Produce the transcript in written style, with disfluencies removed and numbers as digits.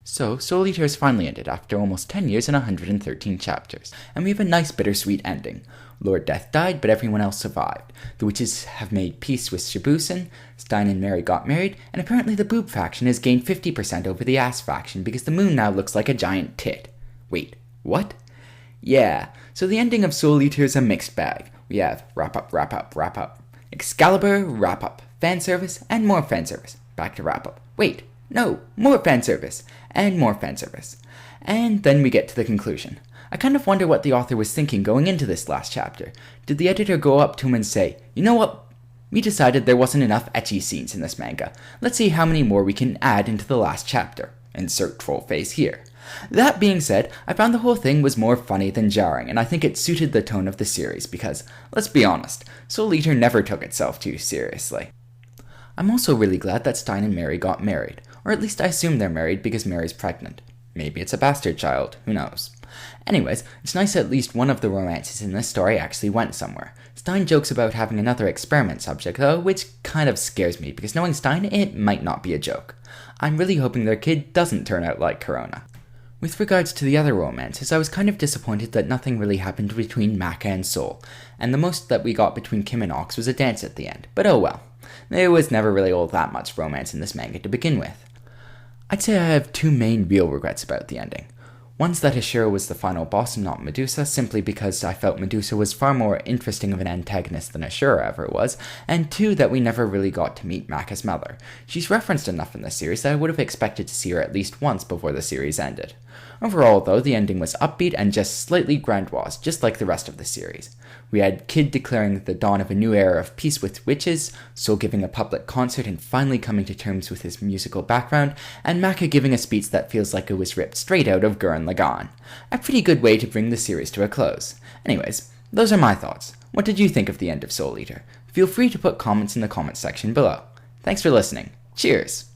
So, Soul Eater has finally ended after almost 10 years and 113 chapters, and we have a nice bittersweet ending. Lord Death died, but everyone else survived. The witches have made peace with Shibusen, Stein and Mary got married, and apparently the boob faction has gained 50% over the ass faction because the moon now looks like a giant tit. Wait, what? Yeah, so the ending of Soul Eater is a mixed bag. We have wrap up, wrap up, wrap up, Excalibur, wrap up, fan service, and more fan service. Back to wrap up. Wait, no, more fan service, and more fan service. And then we get to the conclusion. I kind of wonder what the author was thinking going into this last chapter. Did the editor go up to him and say, you know what? We decided there wasn't enough ecchi scenes in this manga. Let's see how many more we can add into the last chapter. Insert troll face here. That being said, I found the whole thing was more funny than jarring, and I think it suited the tone of the series because, let's be honest, Soul Eater never took itself too seriously. I'm also really glad that Stein and Mary got married, or at least I assume they're married because Mary's pregnant. Maybe it's a bastard child, who knows. Anyways, it's nice at least one of the romances in this story actually went somewhere. Stein jokes about having another experiment subject though, which kind of scares me because knowing Stein, it might not be a joke. I'm really hoping their kid doesn't turn out like Corona. With regards to the other romances, I was kind of disappointed that nothing really happened between Maka and Soul, and the most that we got between Kim and Ox was a dance at the end, but oh well. There was never really all that much romance in this manga to begin with. I'd say I have two main real regrets about the ending. One's that Ashura was the final boss and not Medusa, simply because I felt Medusa was far more interesting of an antagonist than Ashura ever was, and two, that we never really got to meet Maka's mother. She's referenced enough in the series that I would have expected to see her at least once before the series ended. Overall, though, the ending was upbeat and just slightly grandiose, just like the rest of the series. We had Kid declaring the dawn of a new era of peace with witches, Soul giving a public concert and finally coming to terms with his musical background, and Maka giving a speech that feels like it was ripped straight out of Gurren Lagann. A pretty good way to bring the series to a close. Anyways, those are my thoughts. What did you think of the end of Soul Eater? Feel free to put comments in the comments section below. Thanks for listening. Cheers!